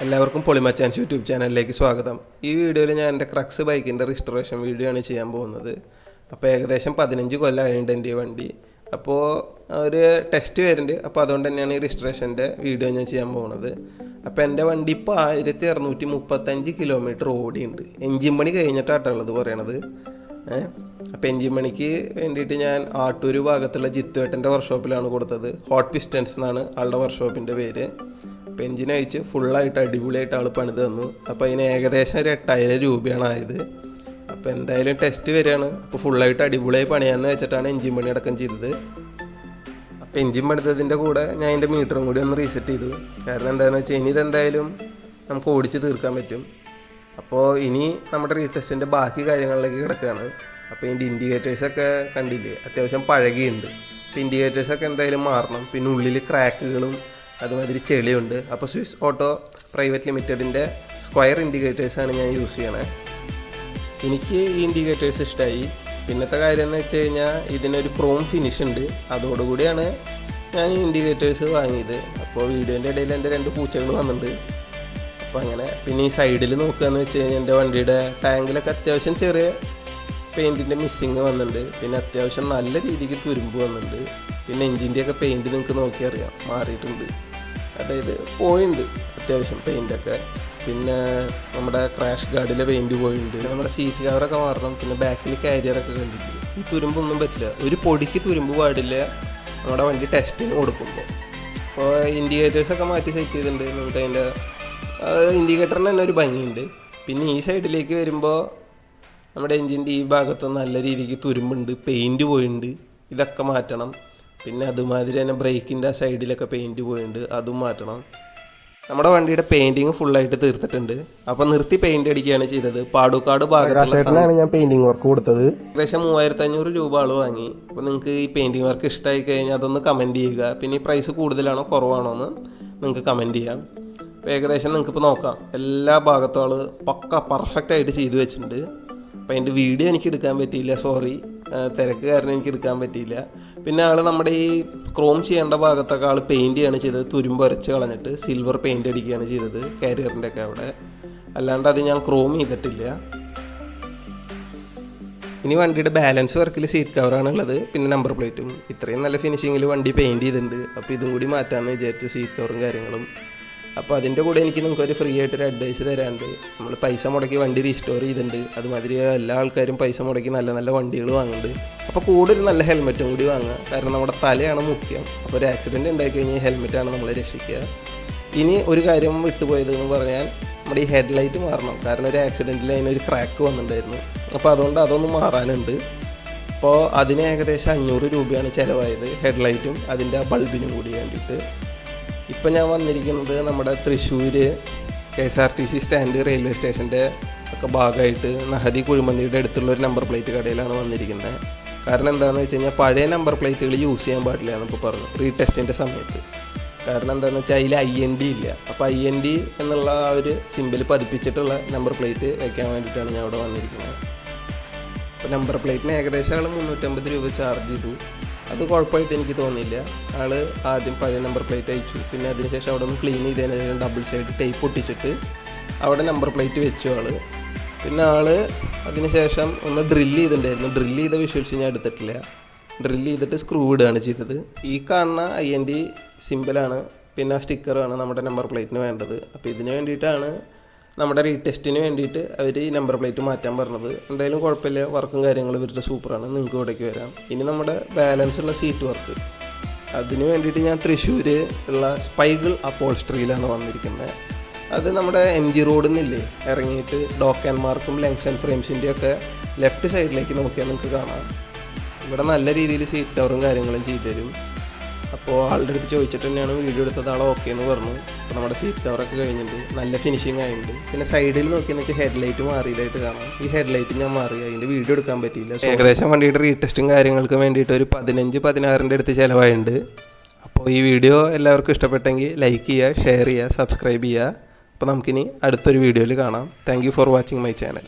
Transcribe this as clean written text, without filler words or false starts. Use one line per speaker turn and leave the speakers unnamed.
എല്ലാവർക്കും പൊളിമച്ചാൻസ് യൂട്യൂബ് ചാനലിലേക്ക് സ്വാഗതം. ഈ വീഡിയോയിൽ ഞാൻ എൻ്റെ ക്രക്സ് ബൈക്കിൻ്റെ റിസ്റ്റോറേഷൻ വീഡിയോ ആണ് ചെയ്യാൻ പോകുന്നത്. അപ്പോൾ ഏകദേശം 15 കൊല്ലമായിട്ടുണ്ട് എൻ്റെ ഈ വണ്ടി. അപ്പോൾ ഒരു ടെസ്റ്റ് വരുന്നുണ്ട്. അപ്പോൾ അതുകൊണ്ട് തന്നെയാണ് ഈ റിസ്റ്റോറേഷൻ്റെ വീഡിയോ ഞാൻ ചെയ്യാൻ പോകുന്നത്. അപ്പോൾ എൻ്റെ വണ്ടി ഇപ്പോൾ 1635 കിലോമീറ്റർ ഓടിയുണ്ട്. എൻജിൻ പണി കഴിഞ്ഞിട്ടാട്ടുള്ളത് പറയണത്. അപ്പോൾ എൻജിൻ പണിക്ക് വേണ്ടിയിട്ട് ഞാൻ ആട്ടൂർ ഭാഗത്തുള്ള ജിത്തുവേട്ടൻ്റെ വർക്ക്ഷോപ്പിലാണ് കൊടുത്തത്. ഹോട്ട് പിസ്റ്റൻസ് എന്നാണ് ആളുടെ വർക്ക്ഷോപ്പിൻ്റെ പേര്. അപ്പോൾ എൻജിൻ അയച്ച് ഫുള്ളായിട്ട് അടിപൊളിയായിട്ട് ആൾ പണിത് തന്നു. അപ്പോൾ അതിന് ഏകദേശം ഒരു 8000 രൂപയാണ് ആയത്. അപ്പോൾ എന്തായാലും ടെസ്റ്റ് വരികയാണ്. അപ്പോൾ ഫുള്ളായിട്ട് അടിപൊളിയായി പണിയാമെന്ന് വെച്ചിട്ടാണ് എൻജിൻ പണി അടക്കം ചെയ്തത്. അപ്പോൾ എൻജിൻ പണിതതിൻ്റെ കൂടെ ഞാൻ അതിൻ്റെ മീറ്ററും കൂടി ഒന്ന് റീസെറ്റ് ചെയ്തു. കാരണം എന്താണെന്ന് വെച്ചാൽ ഇനി ഇതെന്തായാലും നമുക്ക് ഓടിച്ച് തീർക്കാൻ പറ്റും. അപ്പോൾ ഇനി നമ്മുടെ റീടെസ്റ്റിൻ്റെ ബാക്കി കാര്യങ്ങളിലേക്ക് കിടക്കുകയാണ്. അപ്പോൾ ഇതിൻ്റെ ഇൻഡിക്കേറ്റേഴ്സൊക്കെ കണ്ടില്ലേ, അത്യാവശ്യം പഴകിയുണ്ട്. അപ്പോൾ ഇൻഡിക്കേറ്റേഴ്സൊക്കെ എന്തായാലും മാറണം. പിന്നെ ഉള്ളിൽ ക്രാക്കുകളും അതുമാതിരി ചെളിയുണ്ട്. അപ്പോൾ സ്വിസ് ഓട്ടോ പ്രൈവറ്റ് ലിമിറ്റഡിൻ്റെ സ്ക്വയർ ഇൻഡിക്കേറ്റേഴ്സാണ് ഞാൻ യൂസ് ചെയ്യണത്. എനിക്ക് ഈ ഇൻഡിക്കേറ്റേഴ്സ് ഇഷ്ടമായി. പിന്നത്തെ കാര്യം എന്ന് വെച്ച് കഴിഞ്ഞാൽ ഇതിനൊരു ക്രോം ഫിനിഷ് ഉണ്ട്. അതോടുകൂടിയാണ് ഞാൻ ഈ ഇൻഡിക്കേറ്റേഴ്സ് വാങ്ങിയത്. അപ്പോൾ വീഡിയോൻ്റെ ഇടയിൽ എൻ്റെ 2 പൂച്ചകൾ വന്നിട്ടുണ്ട്. അപ്പോൾ അങ്ങനെ പിന്നെ ഈ സൈഡിൽ നോക്കുകയെന്ന് വെച്ച് കഴിഞ്ഞാൽ എൻ്റെ വണ്ടിയുടെ ടാങ്കിലൊക്കെ അത്യാവശ്യം ചെറിയ പെയിൻറ്റിൻ്റെ മിസ്സിങ് വന്നിട്ടുണ്ട്. പിന്നെ അത്യാവശ്യം നല്ല രീതിക്ക് തുരുമ്പ് വന്നിട്ടുണ്ട്. പിന്നെ എൻജിൻ്റെയൊക്കെ പെയിൻറ്റ് നിങ്ങൾക്ക് നോക്കിയറിയാം മാറിയിട്ടുണ്ട്. അതായത് പോയിട്ടുണ്ട് അത്യാവശ്യം പെയിൻറ്റൊക്കെ. പിന്നെ നമ്മുടെ ക്രാഷ് ഗാർഡിലെ പെയിൻറ്റ് പോയിട്ടുണ്ട്. നമ്മുടെ സീറ്റ് കവറൊക്കെ മാറണം. പിന്നെ ബാക്കിൽ കാരിയറൊക്കെ കണ്ടിട്ട് ഈ തുരുമ്പൊന്നും പറ്റില്ല. ഒരു പൊടിക്ക് തുരുമ്പ് പാടില്ല നമ്മുടെ വണ്ടി ടെസ്റ്റിന് കൊടുക്കുമ്പോൾ. അപ്പോൾ ഇൻഡിക്കേറ്റേഴ്സൊക്കെ മാറ്റി സെറ്റ് ചെയ്തിട്ടുണ്ട്. നമുക്ക് അതിൻ്റെ ഇൻഡിക്കേറ്ററിന് തന്നെ ഒരു ഭംഗിയുണ്ട്. പിന്നെ ഈ സൈഡിലേക്ക് വരുമ്പോൾ നമ്മുടെ എൻജിൻ്റെ ഈ ഭാഗത്ത് നല്ല രീതിക്ക് തുരുമ്പുണ്ട്, പെയിൻറ്റ് പോയിട്ടുണ്ട്. ഇതൊക്കെ മാറ്റണം. പിന്നെ അതുമാതിരി തന്നെ ബ്രേക്കിൻ്റെ ആ സൈഡിലൊക്കെ പെയിൻറ്റ് പോയിട്ടുണ്ട്, അതും മാറ്റണം. നമ്മുടെ വണ്ടിയുടെ പെയിൻറ്റിങ് ഫുള്ളായിട്ട് തീർത്തിട്ടുണ്ട്. അപ്പോൾ നിർത്തി പെയിൻറ്റ് അടിക്കുകയാണ് ചെയ്തത്. പാടൂക്കാട് ഭാഗത്താണ് ഞാൻ പെയിൻറ്റിങ് വർക്ക് കൊടുത്തത്. ഏകദേശം 3500 രൂപ ആൾ വാങ്ങി. അപ്പോൾ നിങ്ങൾക്ക് ഈ പെയിൻറ്റിങ് വർക്ക് ഇഷ്ടമായി കഴിഞ്ഞാൽ അതൊന്ന് കമൻറ്റ് ചെയ്യുക. പിന്നെ ഈ പ്രൈസ് കൂടുതലാണോ കുറവാണോ എന്ന് നിങ്ങൾക്ക് കമൻറ്റ് ചെയ്യാം. അപ്പോൾ ഏകദേശം നിങ്ങൾക്കിപ്പോൾ നോക്കാം, എല്ലാ ഭാഗത്തും ആൾ പക്ക പെർഫെക്റ്റായിട്ട് ചെയ്തു വെച്ചിട്ടുണ്ട്. അപ്പോൾ അതിൻ്റെ വീഡിയോ എനിക്ക് എടുക്കാൻ പറ്റിയില്ല, സോറി, തിരക്ക് കാരണം എനിക്ക് എടുക്കാൻ പറ്റിയില്ല. പിന്നെ ആൾ നമ്മുടെ ഈ ക്രോം ചെയ്യേണ്ട ഭാഗത്തൊക്കെ ആൾ പെയിൻറ്റ് ചെയ്യാണ് ചെയ്തത്. തുരുമ്പ് വരച്ച് കളഞ്ഞിട്ട് സിൽവർ പെയിൻറ്റ് അടിക്കുകയാണ് ചെയ്തത് കാരിയറിൻ്റെ ഒക്കെ അവിടെ. അല്ലാണ്ട് അത് ഞാൻ ക്രോം ചെയ്തിട്ടില്ല. ഇനി വണ്ടിയുടെ ബാലൻസ് വർക്കിൽ സീറ്റ് കവറാണ് ഉള്ളത്. പിന്നെ നമ്പർ പ്ലേറ്റും. ഇത്രയും നല്ല ഫിനിഷിങ്ങിൽ വണ്ടി പെയിൻറ്റ് ചെയ്തിട്ടുണ്ട്. അപ്പോൾ ഇതും കൂടി മാറ്റാമെന്ന് വിചാരിച്ചു, സീറ്റ് കവറും കാര്യങ്ങളും. അപ്പോൾ അതിൻ്റെ കൂടെ എനിക്ക് നിങ്ങൾക്കൊരു ഫ്രീ ആയിട്ടൊരു അഡ്വൈസ് തരാനുണ്ട്. നമ്മൾ പൈസ മുടക്കി വണ്ടി റീസ്റ്റോർ ചെയ്തിട്ടുണ്ട്. അതുമാതിരി എല്ലാ ആൾക്കാരും പൈസ മുടക്കി നല്ല നല്ല വണ്ടികൾ വാങ്ങുന്നുണ്ട്. അപ്പോൾ കൂടെ ഒരു നല്ല ഹെൽമെറ്റും കൂടി വാങ്ങുക. കാരണം നമ്മുടെ തലയാണ് മുഖ്യം. അപ്പോൾ ഒരു ആക്സിഡൻറ്റ് ഉണ്ടായിക്കഴിഞ്ഞാൽ ഹെൽമെറ്റാണ് നമ്മളെ രക്ഷിക്കുക. ഇനി ഒരു കാര്യം വിട്ടുപോയതെന്ന് പറഞ്ഞാൽ നമ്മുടെ ഈ ഹെഡ്ലൈറ്റ് മാറണം. കാരണം ഒരു ആക്സിഡൻറ്റിൽ അതിനൊരു ക്രാക്ക് വന്നിട്ടുണ്ടായിരുന്നു. അപ്പോൾ അതുകൊണ്ട് അതൊന്ന് മാറാനുണ്ട്. അപ്പോൾ അതിന് ഏകദേശം 500 രൂപയാണ് ചിലവായത്, ഹെഡ്ലൈറ്റും അതിൻ്റെ ബൾബിനും കൂടി വേണ്ടിയിട്ട്. ഇപ്പം ഞാൻ വന്നിരിക്കുന്നത് നമ്മുടെ തൃശ്ശൂർ KSRTC സ്റ്റാൻഡ് റെയിൽവേ സ്റ്റേഷൻ്റെ ഒക്കെ ഭാഗമായിട്ട് നഹദി കുഴിമന്തിയുടെ അടുത്തുള്ളൊരു നമ്പർ പ്ലേറ്റ് കടയിലാണ് വന്നിരിക്കുന്നത്. കാരണം എന്താണെന്ന് വെച്ച് കഴിഞ്ഞാൽ പഴയ നമ്പർ പ്ലേറ്റുകൾ യൂസ് ചെയ്യാൻ പാടില്ല എന്നപ്പോൾ പറഞ്ഞു റീടെസ്റ്റിൻ്റെ സമയത്ത്. കാരണം എന്താണെന്ന് വെച്ചാൽ അതിൽ IND ഇല്ല. അപ്പോൾ IND എന്നുള്ള ആ ഒരു സിമ്പിൾ പതിപ്പിച്ചിട്ടുള്ള നമ്പർ പ്ലേറ്റ് വയ്ക്കാൻ വേണ്ടിയിട്ടാണ് ഞാൻ അവിടെ വന്നിരിക്കുന്നത്. അപ്പോൾ നമ്പർ പ്ലേറ്റിന് ഏകദേശം ആൾ 350 രൂപ ചാർജ് ചെയ്തു. അത് കുഴപ്പമായിട്ട് എനിക്ക് തോന്നിയില്ല. ആൾ ആദ്യം പഴയ നമ്പർ പ്ലേറ്റ് അയച്ചു. പിന്നെ അതിനുശേഷം അവിടെ ഒന്ന് ക്ലീൻ ചെയ്തതിന് ശേഷം ഡബിൾ സൈഡ് ടേപ്പ് ഒട്ടിച്ചിട്ട് അവിടെ നമ്പർ പ്ലേറ്റ് വെച്ചു ആൾ. പിന്നെ ആൾ അതിനുശേഷം ഒന്ന് ഡ്രില്ല് ചെയ്തിട്ടുണ്ടായിരുന്നു. ഡ്രില്ല് ചെയ്ത വിഷ്വൽസ് ഞാൻ എടുത്തിട്ടില്ല. ഡ്രില്ല് ചെയ്തിട്ട് സ്ക്രൂ ഇടുകയാണ് ചെയ്തത്. ഈ കാണുന്ന IND സിമ്പിളാണ്. പിന്നെ ആ സ്റ്റിക്കറാണ് നമ്മുടെ നമ്പർ പ്ലേറ്റിന് വേണ്ടത്. അപ്പോൾ ഇതിന് വേണ്ടിയിട്ടാണ് നമ്മുടെ റീടെസ്റ്റിന് വേണ്ടിയിട്ട് അവർ ഈ നമ്പർ പ്ലേറ്റ് മാറ്റാൻ പറഞ്ഞത്. എന്തായാലും കുഴപ്പമില്ല, വർക്കും കാര്യങ്ങളും ഇവരുടെ സൂപ്പറാണ്. നിങ്ങൾക്ക് ഇവിടേക്ക് വരാം. ഇനി നമ്മുടെ ബാലൻസ് ഉള്ള സീറ്റ് വർക്ക്, അതിന് വേണ്ടിയിട്ട് ഞാൻ തൃശ്ശൂർ ഉള്ള സ്പൈഗിൾ അപ്പോൾസ്ട്രിയിലാണ് വന്നിരിക്കുന്നത്. അത് നമ്മുടെ MG റോഡിൽ നിന്നില്ലേ ഇറങ്ങിയിട്ട് ഡോക്ക് ആൻഡ് മാർക്കും ലെങ്സ് ആൻഡ് ഫ്രെയിംസിൻ്റെ ഒക്കെ ലെഫ്റ്റ് സൈഡിലേക്ക് നോക്കിയാൽ നിങ്ങൾക്ക് കാണാം. ഇവിടെ നല്ല രീതിയിൽ സീറ്റ് കവറും കാര്യങ്ങളും ചെയ്തു തരും. അപ്പോൾ ആളുടെ അടുത്ത് ചോദിച്ചിട്ട് തന്നെയാണ് വീഡിയോ എടുത്തത്. ആൾ ഓക്കെ എന്ന് പറഞ്ഞു. അപ്പോൾ നമ്മുടെ സീറ്റ് കവറൊക്കെ കഴിഞ്ഞിട്ടുണ്ട്, നല്ല ഫിനിഷിങ് ആയിട്ടുണ്ട്. പിന്നെ സൈഡിൽ നോക്കി നിങ്ങൾക്ക് ഹെഡ്ലൈറ്റ് മാറിയതായിട്ട് കാണാം. ഈ ഹെഡ്ലൈറ്റ് ഞാൻ മാറി, അതിൻ്റെ വീഡിയോ എടുക്കാൻ പറ്റിയില്ല. ഏകദേശം വണ്ടിയുടെ റീടെസ്റ്റും കാര്യങ്ങൾക്ക് വേണ്ടിയിട്ട് ഒരു 15-16 അടുത്ത് ചിലവായിട്ടുണ്ട്. അപ്പോൾ ഈ വീഡിയോ എല്ലാവർക്കും ഇഷ്ടപ്പെട്ടെങ്കിൽ ലൈക്ക് ചെയ്യുക, ഷെയർ ചെയ്യുക, സബ്സ്ക്രൈബ് ചെയ്യുക. അപ്പോൾ നമുക്കിനി അടുത്തൊരു വീഡിയോയിൽ കാണാം. Thank you for watching my channel.